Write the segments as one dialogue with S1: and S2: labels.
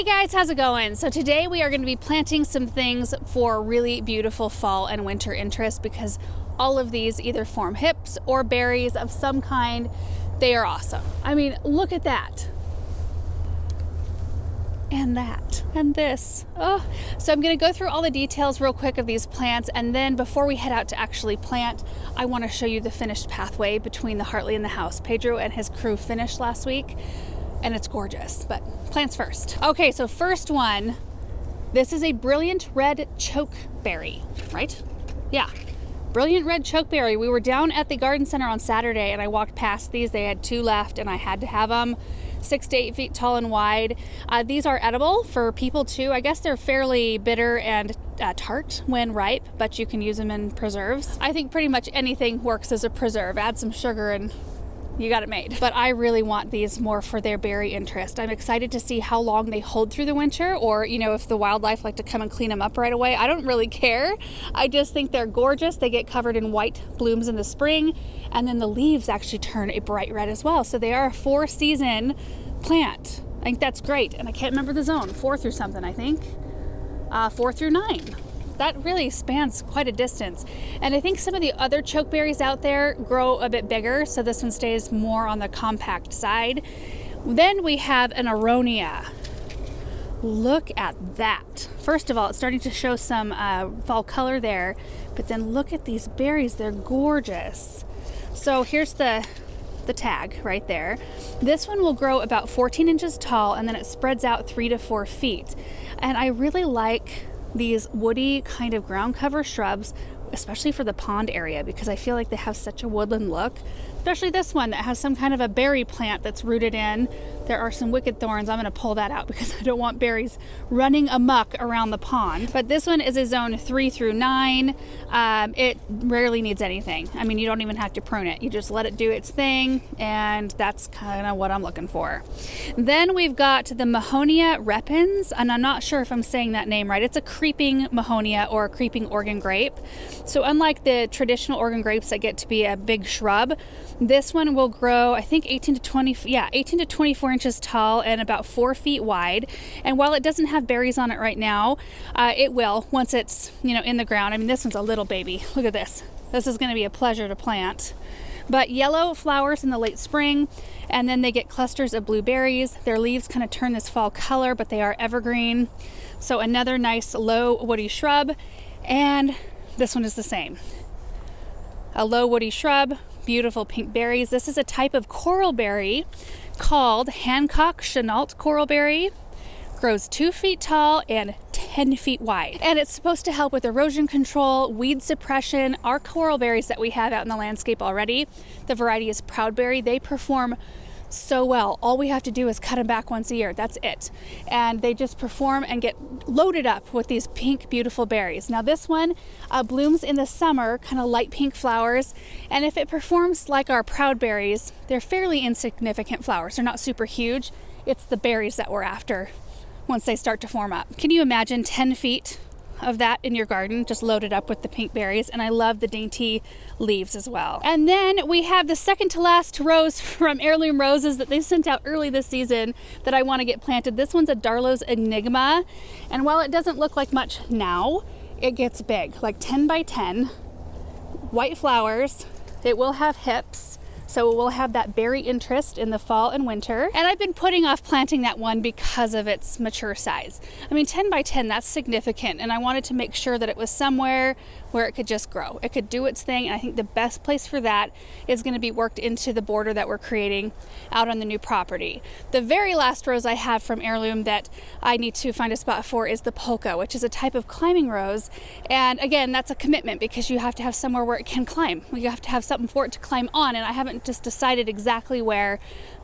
S1: Hey guys, how's it going? So today we are going to be planting some things for really beautiful fall and winter interest because all of these either form hips or berries of some kind. They are awesome. I mean, look at that. And that. And this. Oh, so I'm going to go through all the details real quick of these plants, and then before we head out to actually plant, I want to show you the finished pathway between the Hartley and the house. Pedro and his crew finished last week, and it's gorgeous, but plants first. Okay, so first one, this is a brilliant red chokeberry, right? Yeah, brilliant red chokeberry. We were down at the garden center on Saturday and I walked past these. They had 2 left and I had to have them. 6 to 8 feet tall and wide. These are edible for people too. I guess they're fairly bitter and tart when ripe, but you can use them in preserves. I think pretty much anything works as a preserve. Add some sugar and you got it made. But I really want these more for their berry interest. I'm excited to see how long they hold through the winter, or if the wildlife like to come and clean them up right away. I don't really care. I just think they're gorgeous. They get covered in white blooms in the spring, and then the leaves actually turn a bright red as well. So they are a 4-season plant. I think that's great. And I can't remember the zone, 4 through something, I think. 4 through 9. That really spans quite a distance. And I think some of the other chokeberries out there grow a bit bigger, so this one stays more on the compact side. Then we have an aronia. Look at that. First of all, it's starting to show some fall color there, but then look at these berries. They're gorgeous. So here's the tag right there. This one will grow about 14 inches tall, and then it spreads out 3 to 4 feet. And I really like these woody kind of ground cover shrubs, especially for the pond area, because I feel like they have such a woodland look. Especially this one that has some kind of a berry plant that's rooted in. There are some wicked thorns. I'm going to pull that out because I don't want berries running amok around the pond. But this one is a zone 3 through 9. It rarely needs anything. I mean, you don't even have to prune it. You just let it do its thing, and that's kind of what I'm looking for. Then we've got the Mahonia repens, and I'm not sure if I'm saying that name right. It's a creeping Mahonia or a creeping Oregon grape. So unlike the traditional Oregon grapes that get to be a big shrub, this one will grow, I think 18 to 24 inches tall and about 4 feet wide. And while it doesn't have berries on it right now, it will once it's, in the ground. I mean, this one's a little baby. Look at this. This is going to be a pleasure to plant. But yellow flowers in the late spring, and then they get clusters of blue berries. Their leaves kind of turn this fall color, but they are evergreen. So another nice low woody shrub. And this one is the same. A low woody shrub, beautiful pink berries. This is a type of coralberry called Hancock Chenault coralberry. Grows 2 feet tall and 10 feet wide. And it's supposed to help with erosion control, weed suppression. Our coralberries that we have out in the landscape already, the variety is Proudberry. They perform so well. All we have to do is cut them back once a year. That's it. And they just perform and get loaded up with these pink, beautiful berries. Now this one blooms in the summer, kind of light pink flowers. And if it performs like our Proudberries, they're fairly insignificant flowers. They're not super huge. It's the berries that we're after once they start to form up. Can you imagine 10 feet of that in your garden, just loaded up with the pink berries? And I love the dainty leaves as well. And then we have the second to last rose from Heirloom Roses that they sent out early this season that I want to get planted. This one's a Darlow's Enigma, and while it doesn't look like much now, it gets big, like 10 by 10, white flowers. It will have hips, so it will have that berry interest in the fall and winter. And I've been putting off planting that one because of its mature size. I mean, 10 by 10, that's significant. And I wanted to make sure that it was somewhere where it could just grow. It could do its thing. And I think the best place for that is going to be worked into the border that we're creating out on the new property. The very last rose I have from Heirloom that I need to find a spot for is the polka, which is a type of climbing rose. And again, that's a commitment because you have to have somewhere where it can climb. You have to have something for it to climb on. And I haven't just decided exactly where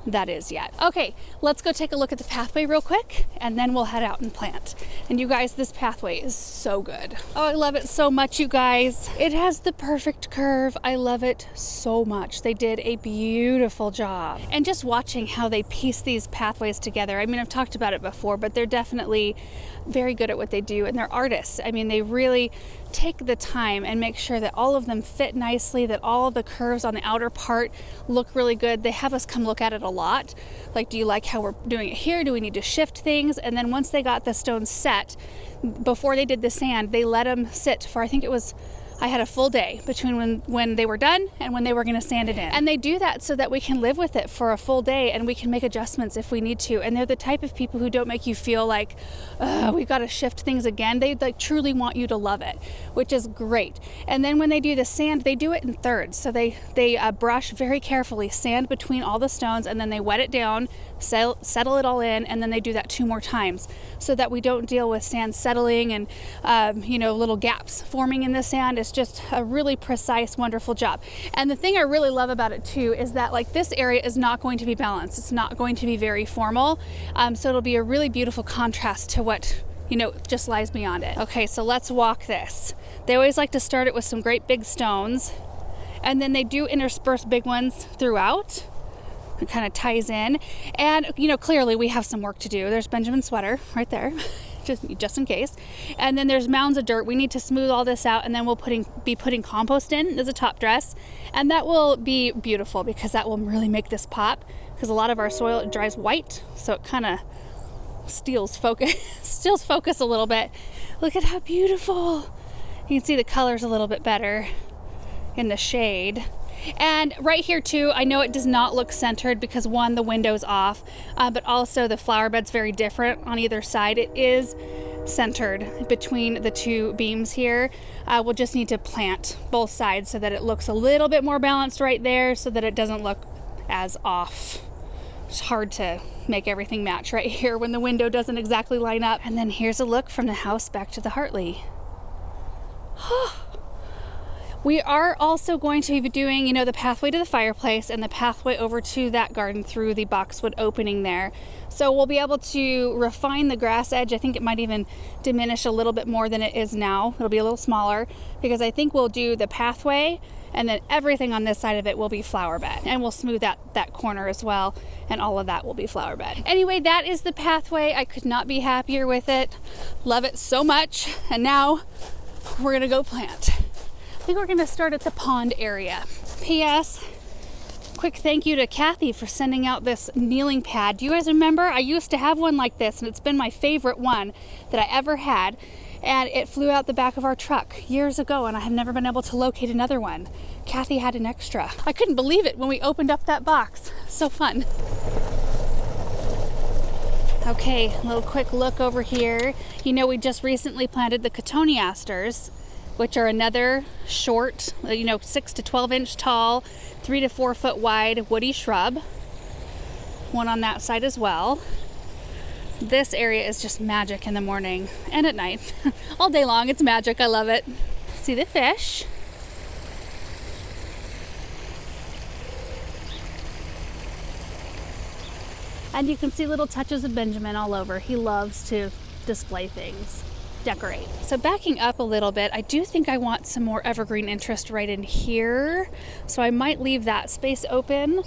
S1: that is yet. Okay, let's go take a look at the pathway real quick, and then we'll head out and plant. And you guys, this pathway is so good. Oh, I love it so much, you guys. It has the perfect curve. I love it so much. They did a beautiful job. And just watching how they piece these pathways together, I mean, I've talked about it before, but they're definitely very good at what they do, and they're artists. I mean, they really take the time and make sure that all of them fit nicely, that all of the curves on the outer part look really good. They have us come look at it a a lot. Like, do you like how we're doing it here? Do we need to shift things? And then once they got the stones set, before they did the sand, they let them sit for, I think it was, I had a full day between when they were done and when they were going to sand it in. And they do that so that we can live with it for a full day and we can make adjustments if we need to. And they're the type of people who don't make you feel like, we've got to shift things again. They like truly want you to love it, which is great. And then when they do the sand, they do it in thirds. So they brush very carefully, sand between all the stones, and then they wet it down, settle it all in, and then they do that 2 more times so that we don't deal with sand settling and little gaps forming in the sand. It's just a really precise, wonderful job. And the thing I really love about it too is that like this area is not going to be balanced. It's not going to be very formal. So it'll be a really beautiful contrast to what just lies beyond it. Okay, so let's walk this. They always like to start it with some great big stones, and then they do intersperse big ones throughout. It kind of ties in. And, clearly we have some work to do. There's Benjamin's sweater right there, just in case. And then there's mounds of dirt. We need to smooth all this out, and then we'll be putting compost in as a top dress. And that will be beautiful because that will really make this pop, because a lot of our soil, it dries white, so it kind of steals focus a little bit. Look at how beautiful. You can see the colors a little bit better in the shade. And right here too, I know it does not look centered because one, the window's off, but also the flower bed's very different on either side. It is centered between the 2 beams here. We'll just need to plant both sides so that it looks a little bit more balanced right there so that it doesn't look as off. It's hard to make everything match right here when the window doesn't exactly line up. And then here's a look from the house back to the Hartley. We are also going to be doing, the pathway to the fireplace and the pathway over to that garden through the boxwood opening there. So we'll be able to refine the grass edge. I think it might even diminish a little bit more than it is now. It'll be a little smaller because I think we'll do the pathway and then everything on this side of it will be flower bed. And we'll smooth that corner as well. And all of that will be flower bed. Anyway, that is the pathway. I could not be happier with it. Love it so much. And now we're gonna go plant. I think we're going to start at the pond area. P.S. Quick thank you to Kathy for sending out this kneeling pad. Do you guys remember? I used to have one like this, and it's been my favorite one that I ever had. And it flew out the back of our truck years ago, and I have never been able to locate another one. Kathy had an extra. I couldn't believe it when we opened up that box. So fun. Okay, a little quick look over here. We just recently planted the cotoneasters, which are another short, 6 to 12 inch tall, 3 to 4 foot wide woody shrub. One on that side as well. This area is just magic in the morning and at night. All day long, it's magic. I love it. See the fish. And you can see little touches of Benjamin all over. He loves to display things. Decorate. So backing up a little bit, I do think I want some more evergreen interest right in here. So I might leave that space open.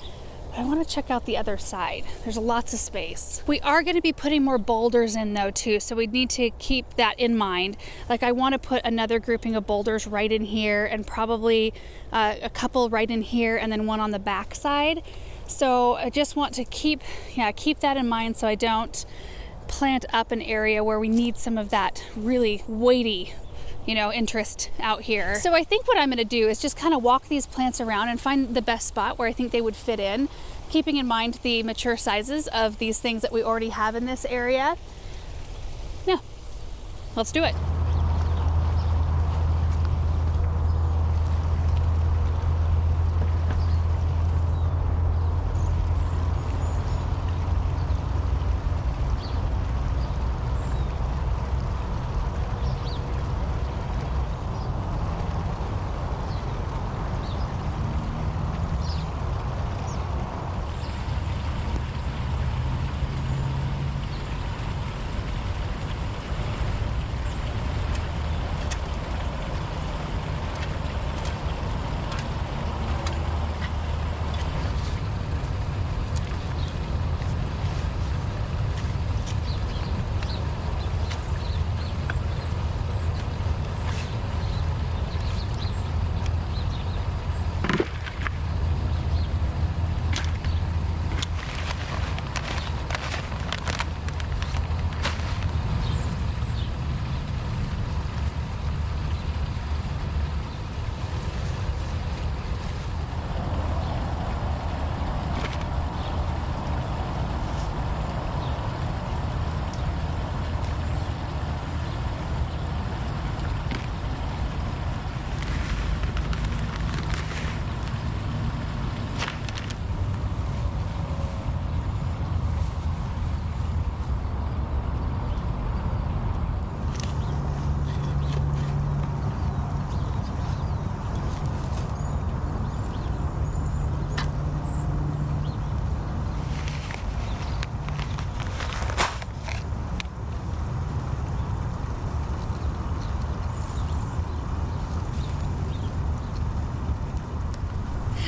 S1: But I want to check out the other side. There's lots of space. We are going to be putting more boulders in though too, so we need to keep that in mind. Like I want to put another grouping of boulders right in here and probably a couple right in here and then one on the back side. So I just want to keep that in mind so I don't plant up an area where we need some of that really weighty, interest out here. So I think what I'm going to do is just kind of walk these plants around and find the best spot where I think they would fit in, keeping in mind the mature sizes of these things that we already have in this area. Yeah, let's do it.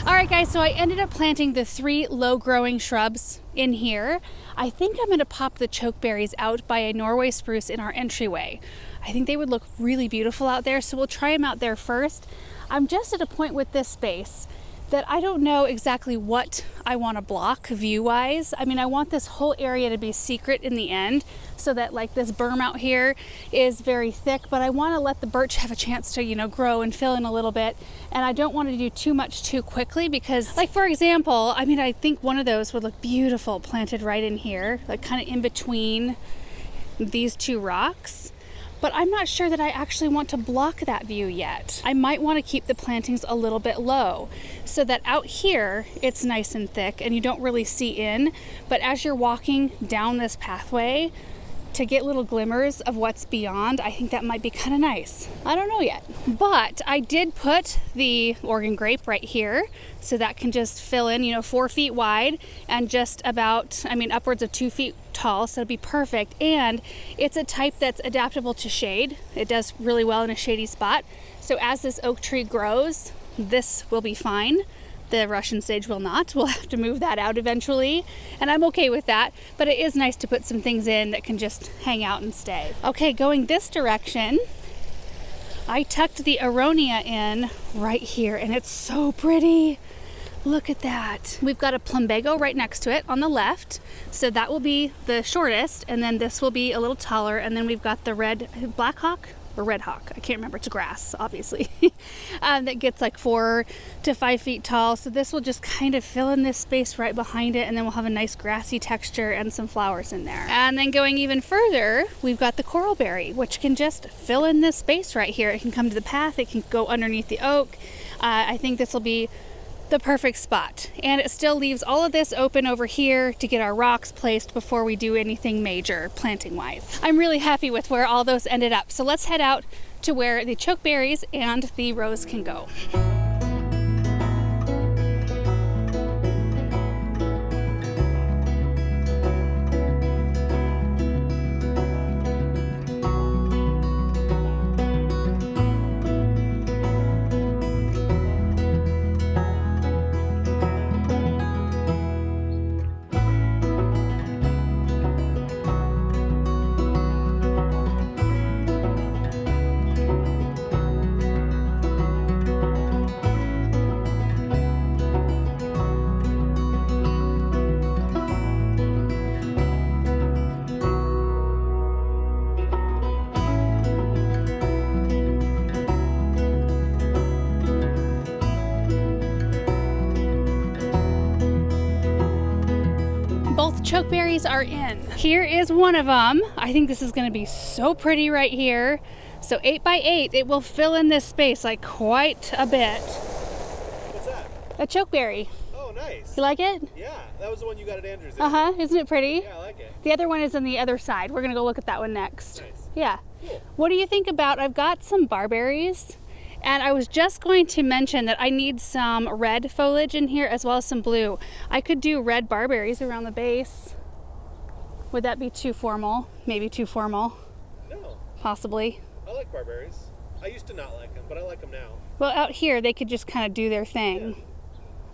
S1: All right, guys, so I ended up planting the 3 low-growing shrubs in here. I think I'm gonna pop the chokeberries out by a Norway spruce in our entryway. I think they would look really beautiful out there, so we'll try them out there first. I'm just at a point with this space that I don't know exactly what I want to block view-wise. I mean, I want this whole area to be secret in the end so that like this berm out here is very thick, but I want to let the birch have a chance to, you know, grow and fill in a little bit. And I don't want to do too much too quickly because, like, for example, I mean, I think one of those would look beautiful planted right in here, like kind of in between these 2 rocks. But I'm not sure that I actually want to block that view yet. I might want to keep the plantings a little bit low so that out here it's nice and thick and you don't really see in. But as you're walking down this pathway to get little glimmers of what's beyond, I think that might be kind of nice. I don't know yet. But I did put the Oregon grape right here so that can just fill in, you know, 4 feet wide and just about, I mean, upwards of 2 feet tall, so it'd be perfect. And it's a type that's adaptable to shade. It does really well in a shady spot. So as this oak tree grows, this will be fine. The Russian sage will not. We'll have to move that out eventually, and I'm okay with that, but it is nice to put some things in that can just hang out and stay. Okay, going this direction, I tucked the aronia in right here, and it's so pretty. Look at that. We've got a plumbago right next to it on the left, so that will be the shortest, and then this will be a little taller, and then we've got the red black hawk or red hawk, I can't remember, it's grass obviously, that gets like 4 to 5 feet tall. So this will just kind of fill in this space right behind it, and then we'll have a nice grassy texture and some flowers in there. And then going even further, we've got the coralberry, which can just fill in this space right here. It can come to the path, it can go underneath the oak. I think this will be the perfect spot, and it still leaves all of this open over here to get our rocks placed before we do anything major planting wise. I'm really happy with where all those ended up, so let's head out to where the chokeberries and the rose can go. Chokeberries are in. Here is one of them. I think this is going to be so pretty right here. So 8 by 8, it will fill in this space like quite a bit.
S2: What's that?
S1: A chokeberry.
S2: Oh, nice.
S1: You like it?
S2: Yeah, that was the one you got at Andrews.
S1: Isn't it pretty?
S2: Yeah, I like it.
S1: The other one is on the other side. We're gonna go look at that one next.
S2: Nice.
S1: Yeah.
S2: Cool.
S1: What do you think about, I've got some barberries, and I was just going to mention that I need some red foliage in here as well as some blue. I could do red barberries around the base. Would that be too formal? Maybe too formal?
S2: No.
S1: Possibly.
S2: I like barberries. I used to not like them, but I like them now.
S1: Well, out here they could just kind of do their thing.
S2: Yeah.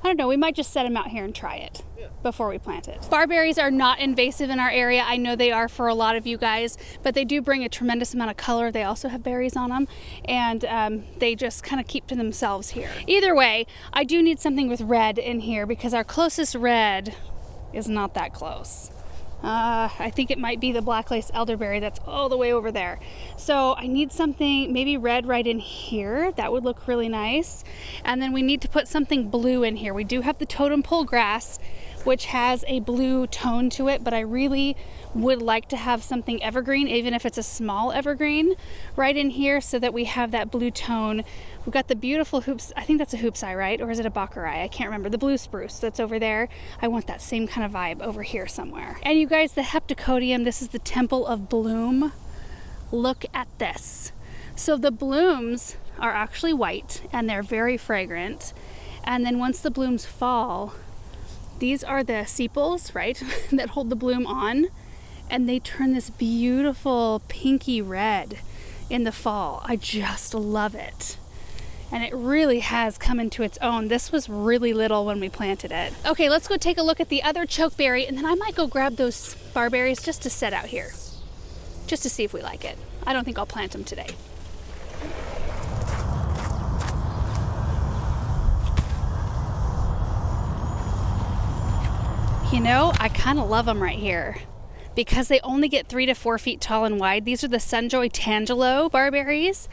S1: I don't know, we might just set them out here and try it
S2: Yeah.
S1: before we plant it. Barberries are not invasive in our area. I know they are for a lot of you guys, but they do bring a tremendous amount of color. They also have berries on them, and they just kind of keep to themselves here. Either way, I do need something with red in here because our closest red is not that close. I think it might be the black lace elderberry that's all the way over there. So I need something maybe red right in here. That would look really nice. And then we need to put something blue in here. We do have the totem pole grass, which has a blue tone to it, but I really would like to have something evergreen, even if it's a small evergreen, right in here so that we have that blue tone. We've got the beautiful hoops. I think that's a hoopsii, right? Or is it a bakari? I can't remember. The blue spruce that's over there. I want that same kind of vibe over here somewhere. And you guys, the heptacodium, this is the temple of bloom. Look at this. So the blooms are actually white and they're very fragrant. And then once the blooms fall, these are the sepals, right, that hold the bloom on. And they turn this beautiful pinky red in the fall. I just love it. And it really has come into its own. This was really little when we planted it. Okay, let's go take a look at the other chokeberry, and then I might go grab those barberries just to set out here, just to see if we like it. I don't think I'll plant them today. You know, I kind of love them right here because they only get 3 to 4 feet tall and wide. These are the Sunjoy Tangelo barberries.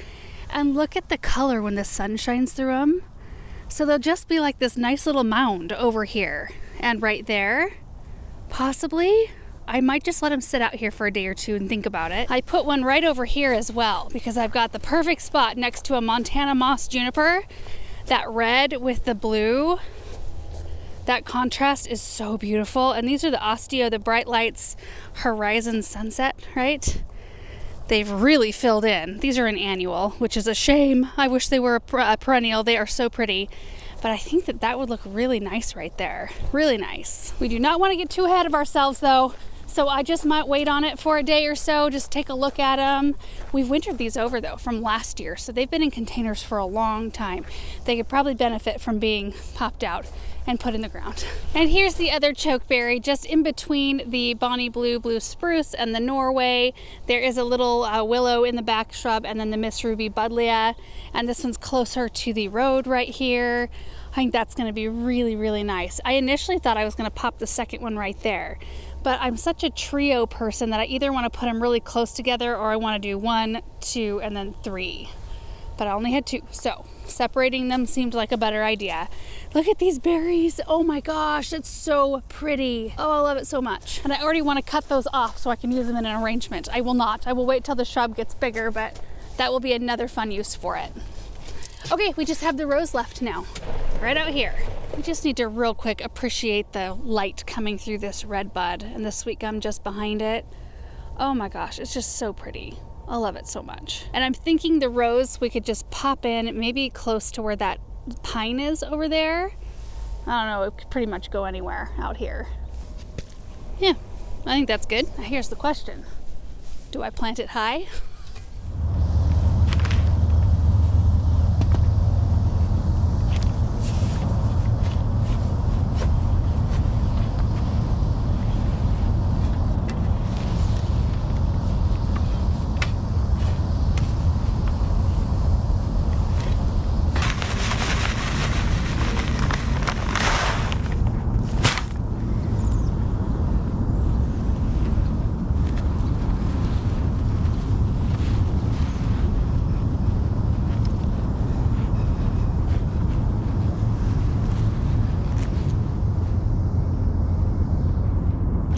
S1: And look at the color when the sun shines through them. So they'll just be like this nice little mound over here and right there. Possibly, I might just let them sit out here for a day or two and think about it. I put one right over here as well because I've got the perfect spot next to a Montana moss juniper. That red with the blue, that contrast is so beautiful. And these are the Osteo, the Bright Lights Horizon Sunset, right? They've really filled in. These are an annual, which is a shame. I wish they were a perennial. They are so pretty. But I think that that would look really nice right there. Really nice. We do not want to get too ahead of ourselves though. So I just might wait on it for a day or so, just take a look at them. We've wintered these over though from last year. So they've been in containers for a long time. They could probably benefit from being popped out and put in the ground. And here's the other chokeberry, just in between the Bonnie Blue Blue Spruce and the Norway. There is a little willow in the back shrub, and then the Miss Ruby Buddleia. And this one's closer to the road right here. I think that's gonna be really, really nice. I initially thought I was gonna pop the second one right there, but I'm such a trio person that I either wanna put them really close together or I wanna do 1, 2, and then 3. But I only had 2, so separating them seemed like a better idea. Look at these berries. Oh my gosh, it's so pretty. Oh, I love it so much. And I already want to cut those off so I can use them in an arrangement. I will not. I will wait till the shrub gets bigger, but that will be another fun use for it. Okay, we just have the rose left now, right out here. We just need to real quick appreciate the light coming through this red bud and the sweet gum just behind it. Oh my gosh, it's just so pretty. I love it so much. And I'm thinking the rose we could just pop in maybe close to where that pine is over there. I don't know, it could pretty much go anywhere out here. Yeah, I think that's good. Now here's the question. Do I plant it high?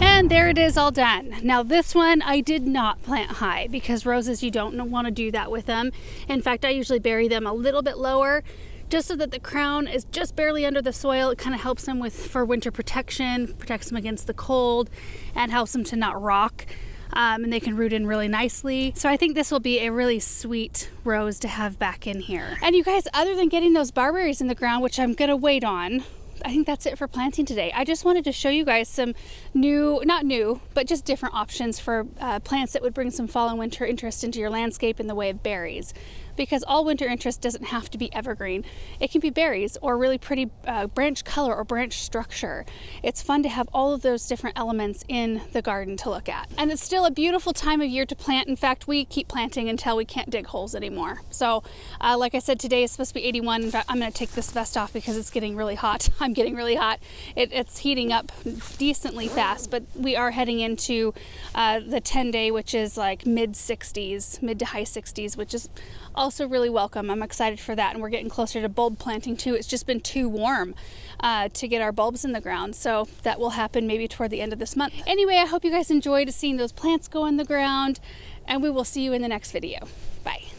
S1: And there it is, all done. Now this one I did not plant high because roses, you don't want to do that with them. In fact, I usually bury them a little bit lower just so that the crown is just barely under the soil. It kind of helps them for winter protection, protects them against the cold, and helps them to not rock. And they can root in really nicely. So I think this will be a really sweet rose to have back in here. And you guys, other than getting those barberries in the ground, which I'm gonna wait on, I think that's it for planting today. I just wanted to show you guys some not new, but just different options for plants that would bring some fall and winter interest into your landscape in the way of berries. Because all winter interest doesn't have to be evergreen. It can be berries or really pretty branch color or branch structure. It's fun to have all of those different elements in the garden to look at. And it's still a beautiful time of year to plant. In fact, we keep planting until we can't dig holes anymore. So like I said, today is supposed to be 81. In fact, I'm gonna take this vest off because it's getting really hot. I'm getting really hot. It's heating up decently fast, but we are heading into the 10-day, which is like mid to high 60s, which is also really welcome. I'm excited for that, and we're getting closer to bulb planting too. It's just been too warm to get our bulbs in the ground, so that will happen maybe toward the end of this month. Anyway, I hope you guys enjoyed seeing those plants go in the ground, and we will see you in the next video. Bye.